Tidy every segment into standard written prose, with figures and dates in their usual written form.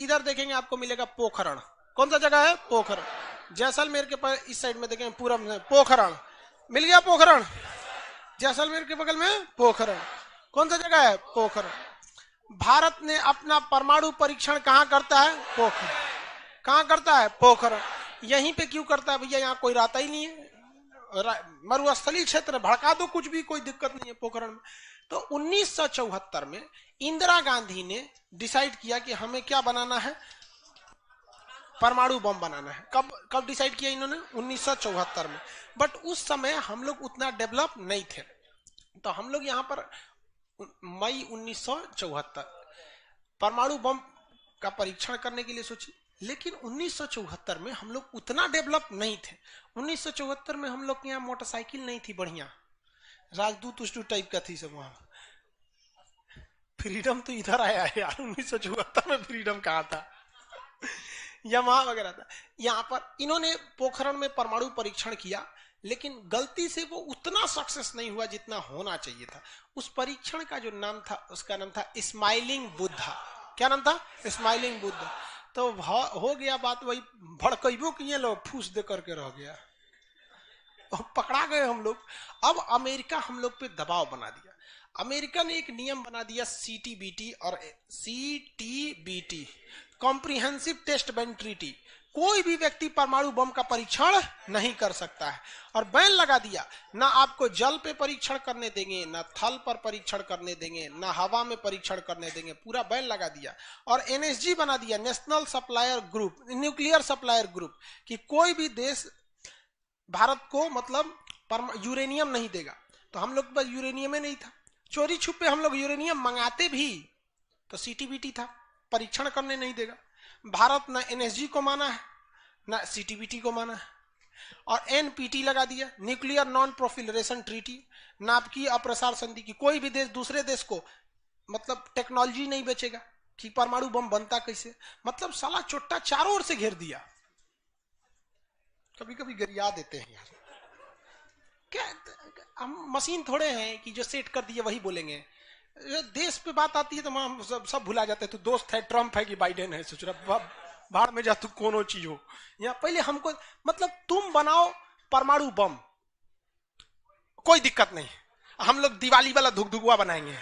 इधर देखेंगे आपको मिलेगा पोखरण। कौन सा जगह है? पोखरण। जैसलमेर के पास इस साइड में देखेंगे पूरब में पोखरण, मिल गया पोखरण। जैसलमेर के बगल में पोखरण। कौन सा जगह है? पोखरण। भारत ने अपना परमाणु परीक्षण कहां करता है? पोखरण। कहां करता है? पोखरण। यहीं पे क्यों करता है भैया? यहाँ कोई रहता ही नहीं है, मरुस्थलीय क्षेत्र, भड़का दो कुछ भी, कोई दिक्कत नहीं है पोखरण में। तो 1974 में इंदिरा गांधी ने डिसाइड किया कि हमें क्या बनाना है? परमाणु बम बनाना है। कब डिसाइड किया इन्होंने? 1974 में। बट उस समय हम लोग उतना डेवलप नहीं थे, तो हम लोग यहाँ पर मई 1974 परमाणु बम का परीक्षण करने के लिए सोचे। लेकिन 1974 में हम लोग उतना डेवलप नहीं थे। 1974 में हम लोग के यहाँ मोटरसाइकिल नहीं थी बढ़िया, राजदूत उष्टू टाइप का थी सब। वहां फ्रीडम तो इधर आया है यार, 1974 में फ्रीडम कहाँ था? यमहा वगैरह था। यहाँ पर इन्होंने पोखरण में परमाणु परीक्षण किया, लेकिन गलती से वो उतना सक्सेस नहीं हुआ जितना होना चाहिए था। उस परीक्षण का जो नाम था, उसका नाम था स्माइलिंग बुद्धा। क्या नाम था? स्माइलिंग बुद्धा। तो हो गया बात वही, भड़कइबो किए लोग, फूस दे करके रह गया, पकड़ा गए हम लोग। अब अमेरिका हम लोग पे दबाव बना दिया। अमेरिका ने एक नियम बना दिया, सीटीबीटी और CTBT, comprehensive test ban treaty. कोई भी व्यक्ति परमाणु बम का परीक्षण नहीं कर सकता है, और बैन लगा दिया। ना आपको जल पे परीक्षण करने देंगे, ना थल पर परीक्षण करने देंगे, ना हवा में परीक्षण करने देंगे, पूरा बैन लगा दिया। और एनएसजी बना दिया, national supplier group, nuclear supplier group, कि कोई भी देश भारत को मतलब यूरेनियम नहीं देगा। तो हम लोग के पास यूरेनियम नहीं था, चोरी छुपे हम लोग यूरेनियम मंगाते भी तो सीटीबीटी था, परीक्षण करने नहीं देगा। भारत ना एनएसजी को माना है, ना सीटीबीटी को माना है, और एनपीटी लगा दिया, न्यूक्लियर नॉन प्रोफिलरेशन ट्रीटी, नाभिकीय अप्रसार संधि, की कोई भी देश दूसरे देश को मतलब टेक्नोलॉजी नहीं बेचेगा कि परमाणु बम बनता कैसे। मतलब साला चोट्टा चारों ओर से घेर दिया। कभी कभी गरिया देते हैं यार, क्या हम मशीन थोड़े हैं कि जो सेट कर दिए वही बोलेंगे। देश पे बात आती है तो हम सब भुला जाते हैं। तो दोस्त है ट्रम्प है कि बाइडेन है, सोच रहा बाहर में जा तू कोनो चीज हो। या पहले हमको मतलब तुम बनाओ परमाणु बम, कोई दिक्कत नहीं, हम लोग दिवाली वाला धुकधुकुआ बनाएंगे।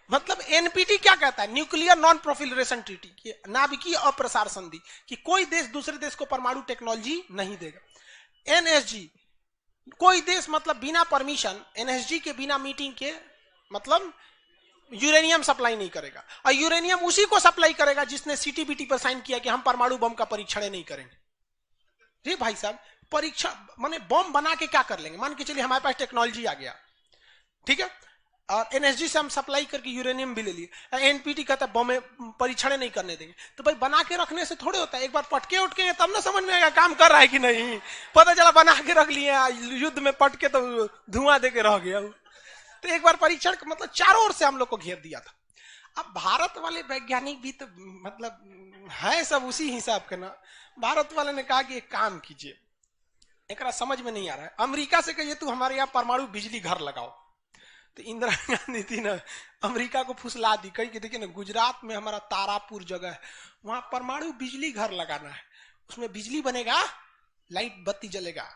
मतलब एनपीटी क्या कहता है? न्यूक्लियर नॉन प्रोफिलरेशन ट्रीटी, नाभिकीय अप्रसार संधि, कि कोई देश दूसरे देश को परमाणु टेक्नोलॉजी नहीं देगा। एनएसजी, कोई देश मतलब बिना परमिशन, एनएसजी के बिना मीटिंग के मतलब यूरेनियम सप्लाई नहीं करेगा। और यूरेनियम उसी को सप्लाई करेगा जिसने सीटीबीटी पर साइन किया कि हम परमाणु बम का परीक्षण नहीं करेंगे। जी भाई साहब, परीक्षण माने बम बना के क्या कर लेंगे? मान के चलिए हमारे पास टेक्नोलॉजी आ गया, ठीक है, और एनएसजी से हम सप्लाई करके यूरेनियम भी ले लिए। एनपीटी कहता है बम परीक्षण नहीं करने देंगे। तो भाई बना के रखने से थोड़े होता है, एक बार पटके उठके तब ना समझ में आएगा काम कर रहा है कि नहीं। पता चला बना के रख लिया, युद्ध में पटके तो धुआं दे के रह गया। तो एक बार परीक्षण मतलब चारों ओर से हम लोग को घेर दिया था। अब भारत वाले वैज्ञानिक भी तो मतलब है सब उसी हिसाब के ना। भारत वाले ने कहा कि एक काम कीजिए, एक समझ में नहीं आ रहा है, अमेरिका से कहिए तू हमारे यहाँ परमाणु बिजली घर लगाओ। तो इंदिरा गांधी थी ना, अमेरिका को फुसला दी, कही कि देखिए ना गुजरात में हमारा तारापुर जगह है, वहां परमाणु बिजली घर लगाना है, उसमें बिजली बनेगा, लाइट बत्ती जलेगा,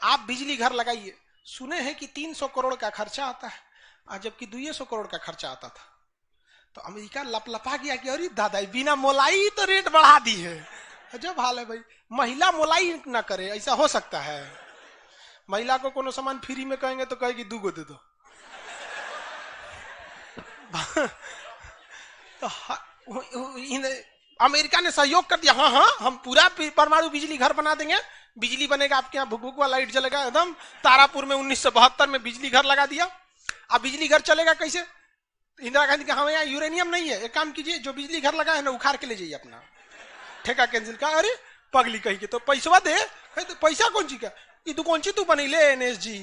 आप बिजली घर लगाइए। सुने हैं कि 300 करोड़ का खर्चा आता है, और जबकि 200 करोड़ का खर्चा आता था। तो अमेरिका लपलपा गया कि अरे दादा बिना मोलाई तो रेट बढ़ा दी है। अजब हाल है भाई, महिला मोलाई ना करे, ऐसा हो सकता है? महिला को कोनो सामान फ्री में कहेंगे तो कहेगी 2 गो दे दो। तो अमेरिका ने सहयोग कर दिया, हाँ हाँ हम पूरा परमाणु बिजली घर बना देंगे, बिजली बनेगा, आपके यहाँ भुकभुकवा लाइट जलेगा एकदम। तारापुर में 1972 में बिजली घर लगा दिया। अब बिजली घर चलेगा कैसे? इंदिरा गांधी का हमें यहाँ यूरेनियम नहीं है, एक काम कीजिए जो बिजली घर लगा है ना उखाड़ के ले जाइए, अपना ठेका कैंसिल का। अरे पगली कही के तो पैसा दे, तो पैसा कौन सी का, ये तो कौन सी तू बनी ले एनएसजी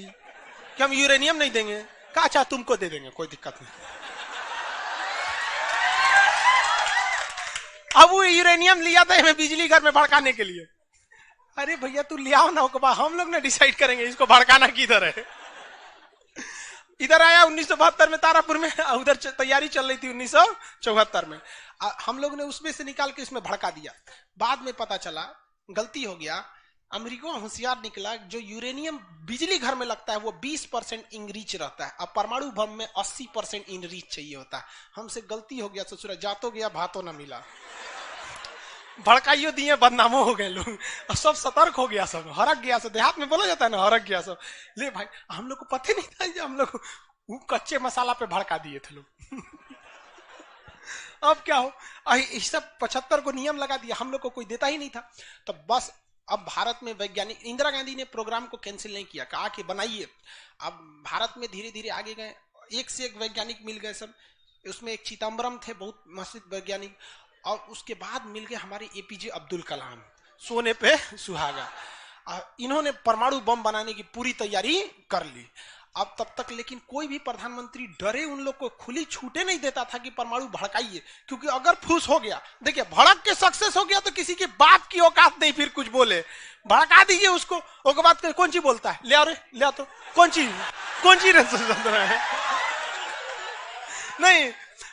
कि हम यूरेनियम नहीं देंगे, कहा अच्छा तुमको दे देंगे, कोई दिक्कत नहीं। अब वो यूरेनियम लिया था हमें बिजली घर में भड़काने के लिए। अरे भैया तू ले आओ ना, हम लोग ने डिसाइड करेंगे इसको भड़काना किधर है। इधर आया 1972 में तारापुर में, उधर तैयारी चल रही थी 1974 में। हम लोग ने उसमें से निकाल के इसमें भड़का दिया। बाद में पता चला गलती हो गया, अमेरिका होशियार निकला, जो यूरेनियम बिजली घर में लगता है वो 20% इनरीच रहता है, अब परमाणु बम में 80% इनरीच चाहिए होता है। हमसे गलती हो गया, ससुरा जातो गया भातो ना मिला, भड़काइयो दिए, बदनामो हो गए लोग, और सब सतर्क हो गया, सब हरक गया, सब देहात में बोला जाता है ना, हरक गया सब। ले भाई हम लोग को पता नहीं था, हम लोग कच्चे मसाला पे भड़का दिए थे लोग। अब क्या हो, सब 75 को नियम लगा दिया, हम लोग को कोई देता ही नहीं था। तो बस अब भारत में वैज्ञानिक, इंदिरा गांधी ने प्रोग्राम को कैंसिल नहीं किया, कहा कि बनाइए। अब भारत में धीरे धीरे आगे गए, एक से एक वैज्ञानिक मिल गए सब। उसमें एक चिदम्बरम थे, बहुत मशहूर वैज्ञानिक, और उसके बाद मिल गए हमारे एपीजे अब्दुल कलाम, सोने पे सुहागा। इन्होंने परमाणु बम बनाने की पूरी तैयारी कर ली। अब तब तक लेकिन कोई भी प्रधानमंत्री डरे उन लोग को खुली छूटे नहीं देता था कि परमाणु भड़काइए, क्योंकि अगर फूस हो गया, देखिए भड़क के सक्सेस हो गया तो किसी के बाप की औकात नहीं फिर कुछ बोले, भड़का दीजिए उसको, उसके बाद कौन सी बोलता है, ले आओ रे, ले आओ तो कौन सी है नहीं,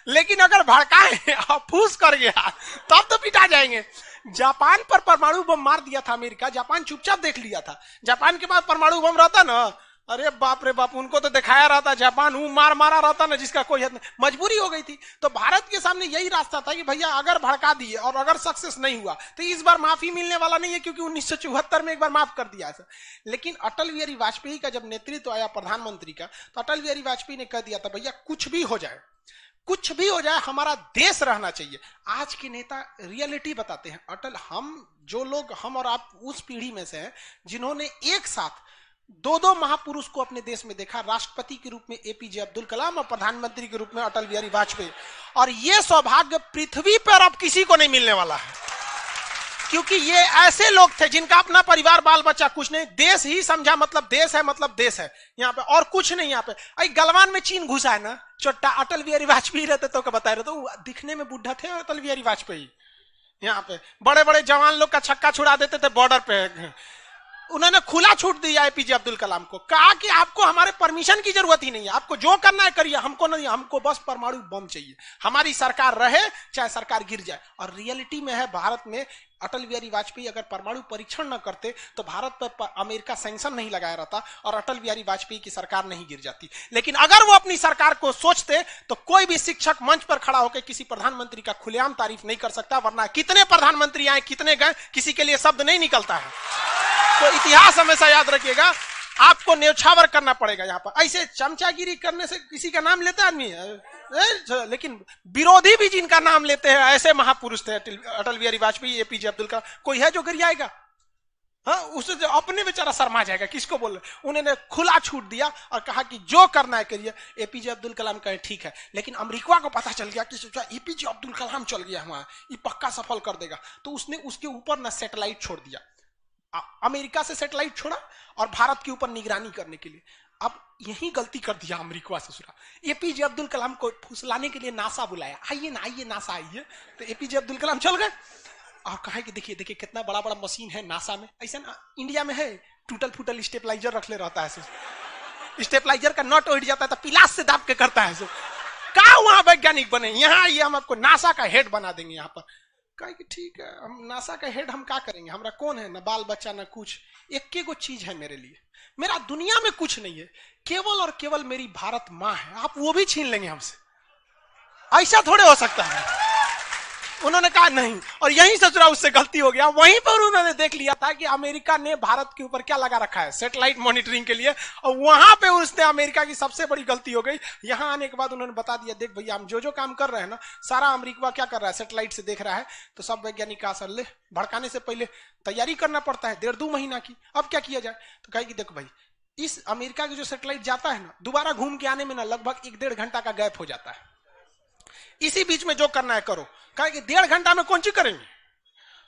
लेकिन अगर भड़काए और फूस कर गया तब तो पिटा जाएंगे। जापान पर परमाणु बम मार दिया था अमेरिका, जापान चुपचाप देख लिया था। जापान के पास परमाणु बम रहता ना, अरे बाप रे बाप, उनको तो दिखाया रहता, जापान मारा रहता ना, जिसका कोई हद नहीं। मजबूरी हो गई थी, तो भारत के सामने यही रास्ता था कि भैया अगर भड़का दिए और अगर सक्सेस नहीं हुआ तो इस बार माफी मिलने वाला नहीं है, क्योंकि 1974 में एक बार माफ कर दिया था। लेकिन अटल बिहारी वाजपेयी का जब नेतृत्व आया प्रधानमंत्री का, तो अटल बिहारी वाजपेयी ने कह दिया था भैया कुछ भी हो जाए, कुछ भी हो जाए, हमारा देश रहना चाहिए। आज के नेता रियलिटी बताते हैं। अटल, हम और आप उस पीढ़ी में से हैं जिन्होंने एक साथ दो महापुरुष को अपने देश में देखा, राष्ट्रपति के रूप में एपीजे अब्दुल कलाम और प्रधानमंत्री के रूप में अटल बिहारी वाजपेयी। और यह सौभाग्य पृथ्वी पर अब किसी को नहीं मिलने वाला है, क्योंकि ये ऐसे लोग थे जिनका अपना परिवार बाल बच्चा कुछ नहीं, देश ही समझा मतलब देश है, मतलब देश है यहाँ पे, और कुछ नहीं। यहाँ पे गलवान में चीन घुसा है ना, छोटा अटल बिहारी वाजपेयी रहते तो बताए रहे, तो दिखने में बुढ़ा थे अटल बिहारी वाजपेयी। यहाँ पे बड़े बड़े जवान लोग का छक्का छुड़ा देते थे बॉर्डर पे। उन्होंने खुला छूट दिया एपीजे अब्दुल कलाम को, कहा कि आपको हमारे परमिशन की जरूरत ही नहीं है, आपको जो करना है करिए, हमको नहीं, हमको बस परमाणु बम चाहिए, हमारी सरकार रहे चाहे सरकार गिर जाए। और रियलिटी में है, भारत में अटल बिहारी वाजपेयी अगर परमाणु परीक्षण न करते तो भारत पर अमेरिका सैंक्शन नहीं लगाया रहता और अटल बिहारी वाजपेयी की सरकार नहीं गिर जाती। लेकिन अगर वो अपनी सरकार को सोचते तो कोई भी शिक्षक मंच पर खड़ा होकर किसी प्रधानमंत्री का खुलेआम तारीफ नहीं कर सकता, वरना कितने प्रधानमंत्री आए, कितने गए, किसी के लिए शब्द नहीं निकलता है। तो इतिहास हमेशा याद रखिएगा, आपको न्यौछावर करना पड़ेगा। यहाँ पर ऐसे चमचागिरी करने से किसी का नाम लेता आदमी है, लेकिन विरोधी भी जिनका नाम लेते हैं ऐसे महापुरुष थे अटल बिहारी वाजपेयी, एपीजे अब्दुल कलाम। कोई है जो गिर जाएगा? हाँ, उसे जो अपने बेचारा शर्मा जाएगा, किसको बोल रहे। उन्होंने खुला छूट दिया और कहा कि जो करना है करिए। एपीजे अब्दुल कलाम कहे ठीक है, लेकिन अमेरिका को पता चल गया कि सोचा एपीजे अब्दुल कलाम चल गया वहां, ये पक्का सफल कर देगा, तो उसने उसके ऊपर ना सैटेलाइट छोड़ दिया, अमेरिका से सैटेलाइट छोड़ा और भारत के ऊपर निगरानी करने के लिए। अब यही गलती कर दिया अमेरिका ससुरा। एपीजे अब्दुल कलाम को फुसलाने के लिए नासा बुलाया, आइए ना, आइए नासा आइए, तो एपीजे अब्दुल कलाम चल गए और कहा कि देखिए देखिए कितना बड़ा बड़ा मशीन है नासा में, ऐसा ना इंडिया में है, टूटल फूटल स्टेबलाइजर रख ले रहता है, स्टेबलाइजर का नट उठ जाता है तो पिलास से दाब के करता है। कहा वहां वैज्ञानिक बने, यहाँ आइए हम आपको नासा का हेड बना देंगे। यहाँ पर कहा कि ठीक है, हम नासा का हेड हम क्या करेंगे, हमारा कौन है, ना बाल बच्चा ना कुछ, एक को चीज है मेरे लिए, मेरा दुनिया में कुछ नहीं है, केवल और केवल मेरी भारत माँ है, आप वो भी छीन लेंगे हमसे, ऐसा थोड़े हो सकता है। उन्होंने कहा नहीं, और यहीं ससुरा उससे गलती हो गया। वहीं पर उन्होंने देख लिया था कि अमेरिका ने भारत के ऊपर क्या लगा रखा है, सैटेलाइट मॉनिटरिंग के लिए, और वहां पे उसने अमेरिका की सबसे बड़ी गलती हो गई। यहां आने के बाद उन्होंने बता दिया, देख भैया हम जो काम कर रहे हैं ना, सारा अमेरिका क्या कर रहा है, सैटेलाइट से देख रहा है। तो सब वैज्ञानिक का असर ले, भड़काने से पहले तैयारी करना पड़ता है 1.5-2 महीना की, अब क्या किया जाए। तो कहे कि देखो भाई, इस अमेरिका की जो सैटेलाइट जाता है ना, दोबारा घूम के आने में ना लगभग 1-1.5 घंटा का गैप हो जाता है, इसी बीच में जो करना है करो। कहा कि 1.5 घंटा में कौन सी करेंगे।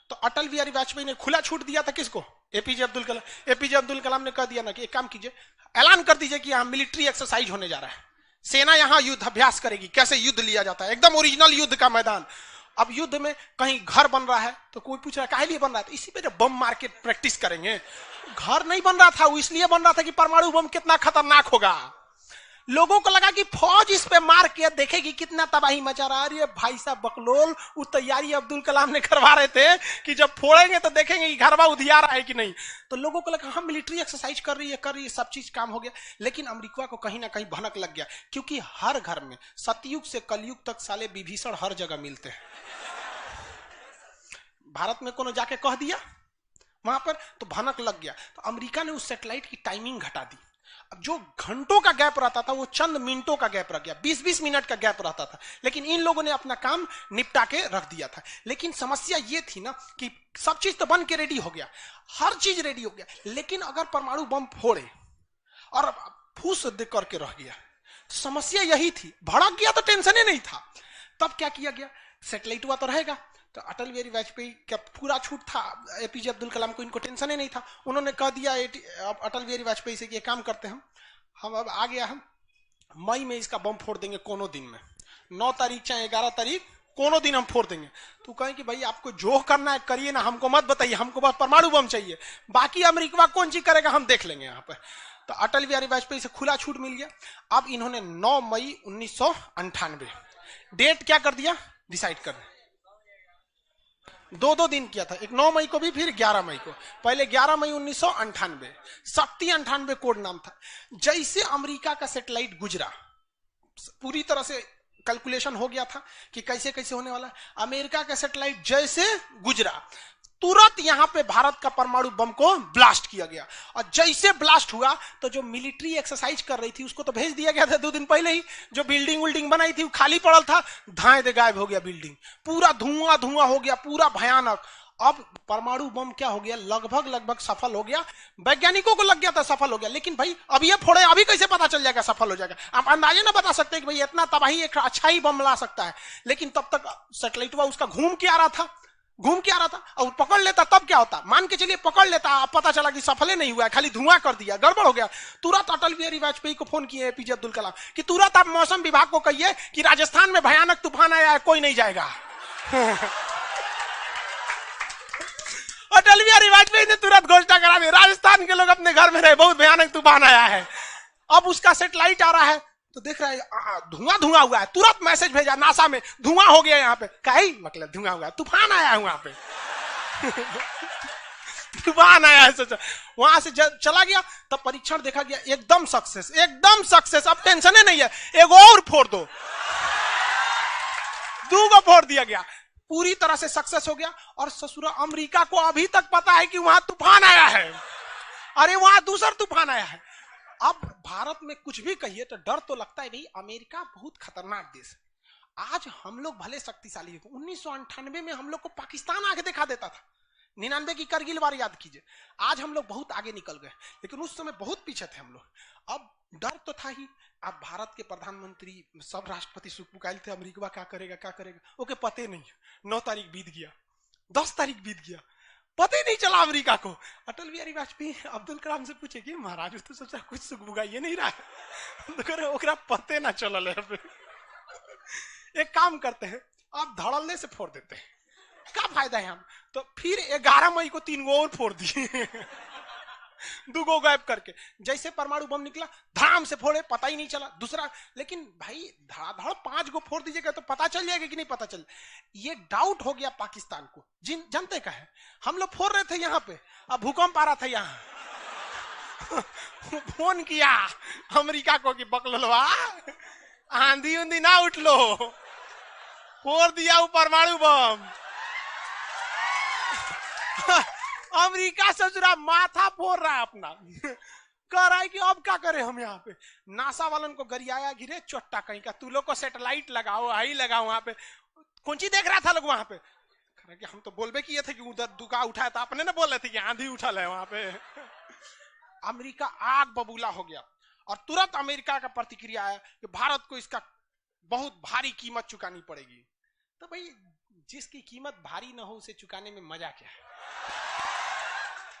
तो अटल बिहारी वाजपेयी ने खुला छूट दिया था किसको, एपीजे अब्दुल कलाम। एपीजे अब्दुल कलाम ने कह दिया ना कि एक काम कीजिए, ऐलान कर दीजिए कि यहाँ मिलिट्री एक्सरसाइज होने जा रहा है, सेना यहाँ युद्ध अभ्यास करेगी, कैसे युद्ध लिया जाता है, एकदम ओरिजिनल युद्ध का मैदान। अब युद्ध में कहीं घर बन रहा है तो कोई पूछ रहा है काहे लिए बन रहा है, तो इसी पे जब बम मार के प्रैक्टिस करेंगे। घर नहीं बन रहा था, वो इसलिए बन रहा था कि परमाणु बम कितना खतरनाक होगा, लोगों को लगा कि फौज इस पे मार के देखेगी कितना तबाही मचा रहा है। भाई साहब बकलोल, वो तैयारी अब्दुल कलाम ने करवा रहे थे कि जब फोड़ेंगे तो देखेंगे कि घरवा उधिया रहा है कि नहीं। तो लोगों को लगा हम मिलिट्री एक्सरसाइज कर रही है, सब चीज काम हो गया। लेकिन अमेरिका को कहीं ना कहीं भनक लग गया, क्योंकि हर घर में सतयुग से कलयुग तक साले विभीषण हर जगह मिलते हैं। भारत में कोनो जाके कह दिया वहां पर तो भनक लग गया। तो अमेरिका ने उस सैटेलाइट की टाइमिंग घटा दी। अब जो घंटों का गैप रहता था वो चंद मिनटों का गैप रह गया, 20-20 मिनट का गैप रहता था। लेकिन इन लोगों ने अपना काम निपटा के रख दिया था। लेकिन समस्या ये थी ना कि सब चीज तो बन के रेडी हो गया, हर चीज रेडी हो गया, लेकिन अगर परमाणु बम फोड़े और फूस दे करके रह गया, समस्या यही थी। भड़क गया तो टेंशन ही नहीं था। तब क्या किया गया, सैटेलाइट हुआ तो रहेगा। तो अटल बिहारी वाजपेयी का पूरा छूट था, एपीजे अब्दुल कलाम को इनको टेंशन ही नहीं था। उन्होंने कह दिया अटल बिहारी वाजपेयी से कि ये काम करते हैं हम अब आ गया, हम मई में इसका बम फोड़ देंगे कोनो दिन में, 9 तारीख चाहे 11 तारीख कोनो दिन हम फोड़ देंगे। तो कहें कि भाई आपको जो करना है करिए ना, हमको मत बताइए, हमको बस परमाणु बम चाहिए, बाकी अमेरिका कौन चीज करेगा हम देख लेंगे यहाँ पर। तो अटल बिहारी वाजपेयी से खुला छूट मिल गया। अब इन्होंने 9 मई 1998 डेट क्या कर दिया, डिसाइड कर 2 दिन किया था, एक 9 मई को भी, फिर 11 मई को। पहले 11 मई 1998 शक्ति 98 कोड नाम था। जैसे अमेरिका का सैटेलाइट गुजरा, पूरी तरह से कैलकुलेशन हो गया था कि कैसे कैसे होने वाला। अमेरिका का सैटेलाइट जैसे गुजरा तुरंत यहां पे भारत का परमाणु बम को ब्लास्ट किया गया। और जैसे ब्लास्ट हुआ तो जो मिलिट्री एक्सरसाइज कर रही थी उसको तो भेज दिया गया था 2 दिन पहले ही। जो बिल्डिंग विल्डिंग बनाई थी वो खाली पड़ल था, धाए दे गायब हो गया बिल्डिंग, पूरा धुआं धुआं हो गया, पूरा भयानक। अब परमाणु बम क्या हो गया, लगभग सफल हो गया। वैज्ञानिकों को लग गया था सफल हो गया, लेकिन भाई अब ये फोड़े, अभी कैसे पता चल जाएगा सफल हो जाएगा। आप अंदाजे ना बता सकते कि भाई इतना तबाही एक अच्छा ही बम ला सकता है। लेकिन तब तक सैटेलाइट उसका घूम के आ रहा था और पकड़ लेता तब क्या होता, मान के चलिए पकड़ लेता, अब पता चला कि सफल नहीं हुआ है, खाली धुआं कर दिया, गड़बड़ हो गया। तुरंत अटल बिहारी वाजपेयी को फोन किए एपीजे अब्दुल कलाम कि तुरंत आप मौसम विभाग को कहिए कि राजस्थान में भयानक तूफान आया है, कोई नहीं जाएगा। अटल बिहारी वाजपेयी ने तुरंत घोषणा करा दी, राजस्थान के लोग अपने घर में रहे, बहुत भयानक तूफान आया है। अब उसका सैटेलाइट आ रहा है तो देख रहा है धुआं हुआ है, तुरंत मैसेज भेजा नासा में, धुआं हो गया यहाँ पे। कहीं मतलब धुआं हुआ है, तूफान आया है वहां पे। तूफान आया है, सोचा। वहां से चला गया, तब परीक्षण देखा गया, एकदम सक्सेस। अब टेंशन ही नहीं है, एक और फोड़ दो, 2 को फोड़ दिया गया, पूरी तरह से सक्सेस हो गया। और ससुरा अमेरिका को अभी तक पता है कि वहां तूफान आया है, अरे वहां दूसरा तूफान आया है। अब भारत में कुछ भी कहिए तो डर तो लगता है, भाई अमेरिका बहुत खतरनाक देश है। आज हम लोग भले शक्तिशाली हो, 1998 में हम लोग को पाकिस्तान आगे दिखा देता था, 99 की करगिल वार याद कीजिए। आज हम लोग बहुत आगे निकल गए, लेकिन उस समय बहुत पीछे थे हम लोग। अब डर तो था ही। अब भारत के प्रधानमंत्री सब राष्ट्रपति सुखपुकाइल थे, अमेरिका क्या करेगा, ओके पते नहीं। 9 तारीख बीत गया, 10 तारीख बीत गया, पता ही नहीं चला अमेरिका को। अटल बिहारी वाजपेयी अब्दुल कलाम से पूछे कि महाराज तो सोचा कुछ सुख बुगाइए नहीं रहा, तो पते ना चल। एक काम करते हैं, आप धड़ल्ले से फोड़ देते हैं, क्या फायदा है हम। तो फिर 11 मई को 3 गो और फोड़ दिए, 2 गो गायब करके। जैसे परमाणु बम निकला धाम से फोड़े, पता ही नहीं चला दूसरा। लेकिन भाई धड़ाधड़ 5 गो फोड़ दीजिएगा तो पता चल जाएगा कि नहीं पता चल। ये डाउट हो गया पाकिस्तान को, जनते का है। हम लोग फोड़ रहे थे यहाँ पे, अब भूकंप आ रहा था यहाँ। फोन किया अमेरिका को कि बकलवा आंधी उंधी ना उठ लो, फोड़ दिया वो परमाणु बम। अमेरिका ससुरा माथा फोड़ रहा है अपना, कह रहा है कि अब क्या करें हम। यहाँ पे नासा वालन को गरियाया, गिरे चोट्टा कहीं का, तू लोग को सैटेलाइट लगाओ, आई लगाओ। वहां पे कौन चीज देख रहा था लोग वहां पे, कह रहा कि हम तो बोलबे किए थे कि उधर दुका उठाया था, अपने ना बोल रहे थे कि आंधी उठल है वहां पे। अमेरिका आग बबूला हो गया और तुरंत अमेरिका का प्रतिक्रिया आया कि भारत को इसका बहुत भारी कीमत चुकानी पड़ेगी। तो भाई जिसकी कीमत भारी ना हो उसे चुकाने में मजा क्या है।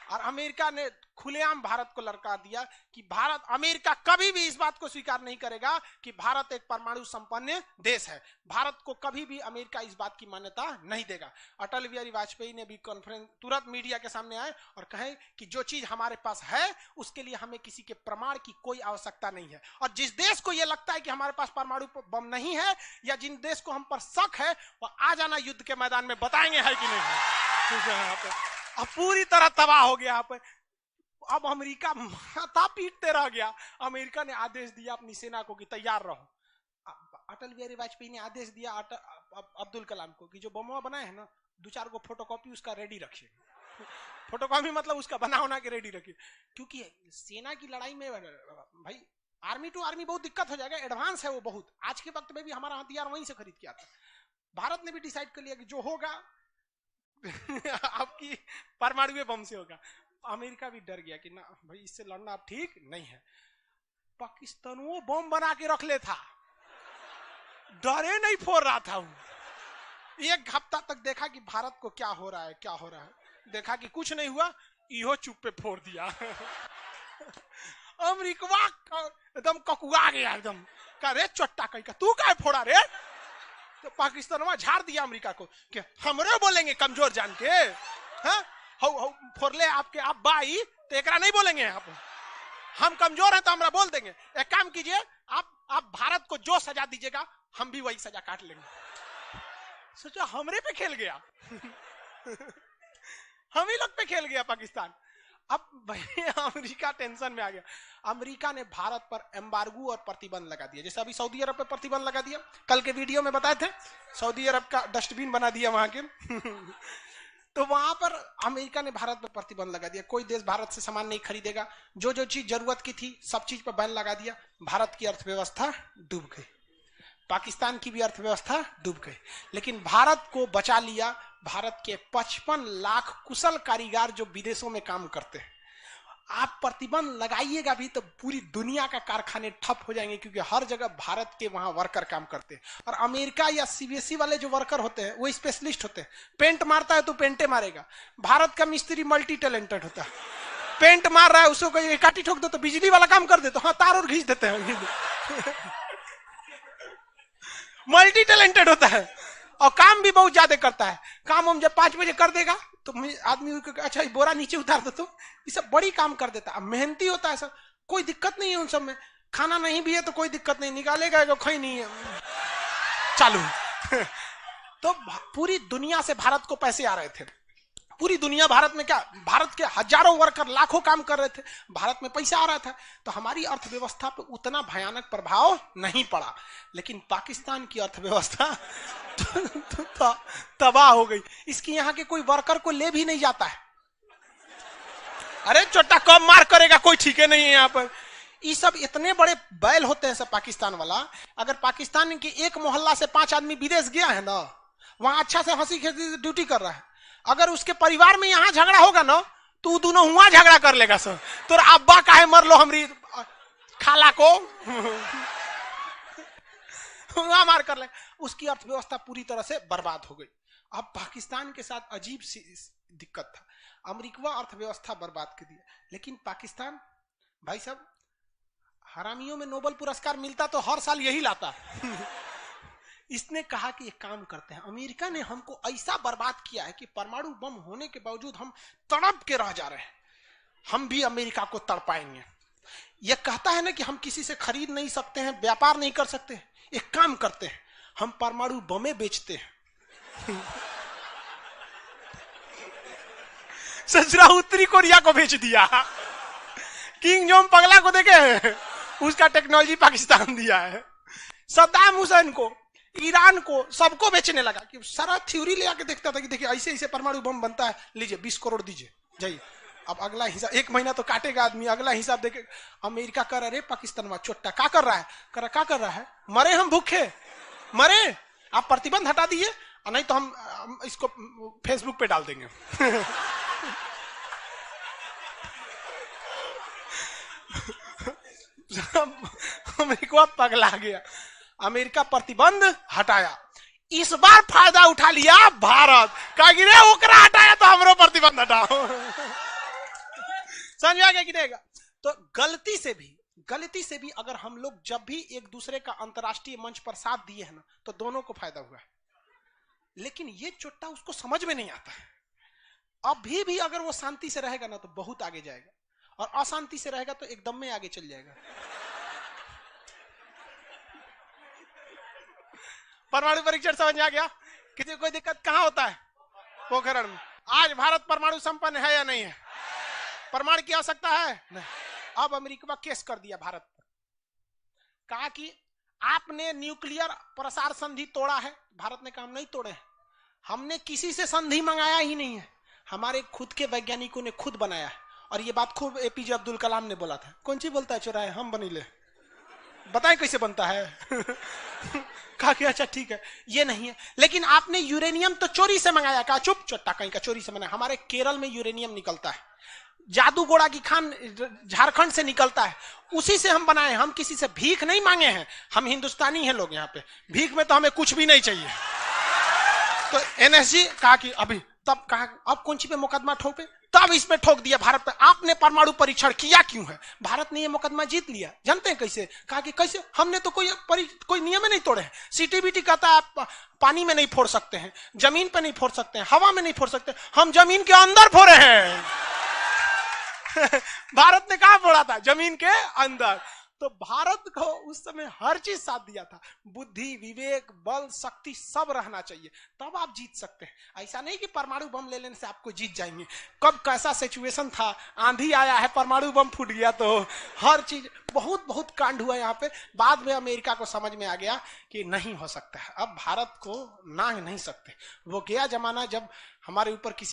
और अमेरिका ने खुलेआम भारत को ललकार दिया कि अमेरिका कभी भी इस बात को स्वीकार नहीं करेगा कि भारत एक परमाणु संपन्न देश है। भारत को कभी भी अमेरिका इस बात की मान्यता नहीं देगा। अटल बिहारी वाजपेयी ने भी कॉन्फ्रेंस तुरंत मीडिया के सामने आए और कहे कि जो चीज हमारे पास है उसके लिए हमें किसी के प्रमाण की कोई आवश्यकता नहीं है, और जिस देश को यह लगता है कि हमारे पास परमाणु बम नहीं है या जिन देश को हम पर शक है वो आ जाना युद्ध के मैदान में, बताएंगे है कि नहीं है। अब पूरी तरह तबाह हो गया यहाँ पे। अब अमेरिका माथा पीटते रह गया। अमेरिका ने आदेश दिया अपनी सेना को कि तैयार रहो। अटल बिहारी वाजपेयी ने आदेश दिया अब्दुल कलाम को कि जो बम बनाए हैं ना, 2-4 को फोटोकॉपी उसका रेडी रखिए। फोटोकॉपी मतलब उसका बना के रेडी रखिए, क्योंकि सेना की लड़ाई में भाई आर्मी टू आर्मी बहुत दिक्कत हो जाएगा, एडवांस है वो बहुत। आज के वक्त में भी हमारा हथियार वहीं से खरीद के आता। भारत ने भी डिसाइड कर लिया कि जो होगा आपकी परमाणु बम से होगा। अमेरिका भी डर गया कि ना भाई इससे लड़ना अब ठीक नहीं है। पाकिस्तान वो बम बना के रख ले था, डरे नहीं फोड़ रहा था। एक हफ्ता तक देखा कि भारत को क्या हो रहा है, देखा कि कुछ नहीं हुआ, इहो चुप पे फोड़ दिया। अमेरिका एकदम ककुआ गया, एकदम कह रे चट्टा कहीं का तू क्या फोड़ा रे। तो पाकिस्तान में झाड़ दिया अमेरिका को कि हमरे बोलेंगे कमजोर जान के, हाँ फोड़ले आपके आप बाई तो एकरा नहीं बोलेंगे, हम कमजोर हैं तो हमरा बोल देंगे। एक काम कीजिए, आप भारत को जो सजा दीजिएगा हम भी वही सजा काट लेंगे। सोचो हमरे पे खेल गया। हम ही लोग पे खेल गया पाकिस्तान। अब भाई अमेरिका टेंशन में आ गया। अमेरिका ने भारत पर एम्बार्गो और प्रतिबंध लगा दिया, जैसे अभी सऊदी अरब पे प्रतिबंध लगा दिया, कल के वीडियो में बताए थे, सऊदी अरब का डस्टबिन बना दिया वहां के। तो वहां पर अमेरिका ने भारत पर प्रतिबंध लगा दिया, कोई देश भारत से सामान नहीं खरीदेगा, जो जो चीज जरूरत की थी सब चीज पर बैन लगा दिया। भारत की अर्थव्यवस्था डूब गई, पाकिस्तान की भी अर्थव्यवस्था डूब गई, लेकिन भारत को बचा लिया भारत के 55 लाख कुशल कारीगर जो विदेशों में काम करते हैं। आप प्रतिबंध लगाइएगा भी तो पूरी दुनिया का कारखाने ठप हो जाएंगे, क्योंकि हर जगह भारत के वहां वर्कर काम करते हैं। और अमेरिका या सीबीएसई वाले जो वर्कर होते हैं वो स्पेशलिस्ट होते हैं, पेंट मारता है तो पेंटे मारेगा। भारत का मिस्त्री मल्टी टैलेंटेड होता है, पेंट मार रहा है उसको काटी ठोक दो तो बिजली वाला काम कर दे, तो हाँ तार और घींच देते हैं। मल्टी टैलेंटेड होता है और काम भी बहुत ज्यादा करता है। काम हम जब 5 बजे कर देगा तो आदमी अच्छा बोरा नीचे उतार दो, तो ये सब बड़ी काम कर देता है, मेहनती होता है सर, कोई दिक्कत नहीं है उन सब में। खाना नहीं भी है तो कोई दिक्कत नहीं, निकालेगा जो खाई नहीं है चालू। तो पूरी दुनिया से भारत को पैसे आ रहे थे, पूरी दुनिया भारत में क्या, भारत के हजारों वर्कर लाखों काम कर रहे थे, भारत में पैसा आ रहा था, तो हमारी अर्थव्यवस्था पर उतना भयानक प्रभाव नहीं पड़ा। लेकिन पाकिस्तान की अर्थव्यवस्था तबाह हो गई। इसकी यहाँ के कोई वर्कर को ले भी नहीं जाता है। अरे चोटा कब मार करेगा कोई ठीक है नहीं है यहाँ पर। ये सब इतने बड़े बैल होते हैं सब पाकिस्तान वाला। अगर पाकिस्तान के एक मोहल्ला से 5 आदमी विदेश गया है ना, वहां अच्छा से हंसी खेसी ड्यूटी कर रहा है, अगर उसके परिवार में यहाँ झगड़ा होगा ना तो दोनों हुआ झगड़ा कर लेगा सर, तो अब्बा काहे मर लो हमरी खाला को हुआ मार कर ले। उसकी अर्थव्यवस्था पूरी तरह से बर्बाद हो गई। अब पाकिस्तान के साथ अजीब सी दिक्कत था, अमेरिका अर्थव्यवस्था बर्बाद कर दिया, लेकिन पाकिस्तान भाई साहब हरामियों में नोबेल पुरस्कार मिलता तो हर साल यही लाता। इसने कहा कि एक काम करते हैं, अमेरिका ने हमको ऐसा बर्बाद किया है कि परमाणु बम होने के बावजूद हम तड़प के रह जा रहे हैं, हम भी अमेरिका को तड़पाएंगे। यह कहता है ना कि हम किसी से खरीद नहीं सकते हैं, व्यापार नहीं कर सकते, एक काम करते हैं हम परमाणु बमें बेचते हैं। सजरा उत्तरी कोरिया को बेच दिया, किंग जोम पगला को देखे उसका टेक्नोलॉजी पाकिस्तान दिया है, सद्दाम हुसैन को, ईरान को, सबको बेचने लगा कि सारा थ्योरी ले आके देखता था कि देखिए ऐसे ऐसे परमाणु बम बनता है, लीजिए 20 करोड़ दीजिए जाइए। अब अगला हिसाब 1 महीना तो काटेगा आदमी, अगला हिसाब देखे। अमेरिका कर रहा है पाकिस्तान में चोट्टा क्या कर रहा है, क्या कर रहा है, मरे हम भूखे मरे, आप प्रतिबंध हटा दीजिए नहीं तो हम इसको फेसबुक पे डाल देंगे। अमेरिका पगला गया, अमेरिका प्रतिबंध हटाया। इस बार फायदा उठा लिया भारत, कहा रे ओकरा हटाया तो हमरो प्रतिबंध हटाओ। समझ में आ गया कि नहीं? तो गलती से भी अगर हम लोग जब भी एक दूसरे का अंतरराष्ट्रीय मंच पर साथ दिए हैं ना, तो दोनों को फायदा हुआ है। लेकिन ये चोट्टा उसको समझ में नहीं आता है। अभी भी अगर वो शांति से रहेगा ना तो बहुत आगे जाएगा, और अशांति से रहेगा तो एकदम में आगे चल जाएगा। परमाणु परीक्षण समझ में आ गया? किसी कोई दिक्कत कहां होता है? पोखरण में। आज भारत परमाणु संपन्न है या नहीं है? परमाणु की आवश्यकता है? नहीं। अब अमेरिका केस कर दिया भारत पर, कहा कि आपने न्यूक्लियर प्रसार संधि तोड़ा है। भारत ने कहा हम नहीं तोड़े हैं, हमने किसी से संधि मंगाया ही नहीं है, हमारे खुद के वैज्ञानिकों ने खुद बनाया है। और ये बात खूब एपीजे अब्दुल कलाम ने बोला था। कौन सी बोलता है चोराए हम बनीले, बताए कैसे बनता है? कहा कि अच्छा ठीक है ये नहीं है, लेकिन आपने यूरेनियम तो चोरी से मंगाया। कहा चुप चट्टा कहीं का, चोरी से मंगाया। हमारे केरल में यूरेनियम निकलता है, जादूगोड़ा की खान झारखंड से निकलता है, उसी से हम बनाए। हम किसी से भीख नहीं मांगे हैं, हम हिंदुस्तानी हैं लोग, यहाँ पे भीख में तो हमें कुछ भी नहीं चाहिए। तो एनएसजी कहा कि अभी, तब कहा अब कौन सी पे मुकदमा ठोके, तब इसमें ठोक दिया भारत पे। आपने परमाणु परीक्षण किया क्यों है? भारत ने ये मुकदमा जीत लिया। जानते हैं कैसे? कहा कि कैसे? हमने तो कोई नियम नहीं तोड़े हैं। सीटीबीटी कहता है आप पानी में नहीं फोड़ सकते हैं, जमीन पे नहीं फोड़ सकते हैं, हवा में नहीं फोड़ सकते, हम जमीन के अंदर फोड़े हैं। भारत ने कहा फोड़ा था? जमीन के अंदर। तो भारत को उस समय हर चीज साथ दिया था, बुद्धि, विवेक, बल, शक्ति सब रहना चाहिए, तब आप जीत सकते हैं। ऐसा नहीं कि परमाणु बम ले लेने से आपको जीत जाएंगे। कब कैसा सिचुएशन था, आंधी आया है, परमाणु बम फूट गया, तो हर चीज बहुत बहुत कांड हुआ यहाँ पे। बाद में अमेरिका को समझ में आ गया कि नहीं हो सकता है, अब भारत को ना नहीं सकते। वो गया जमाना जब हमारे ऊपर किसी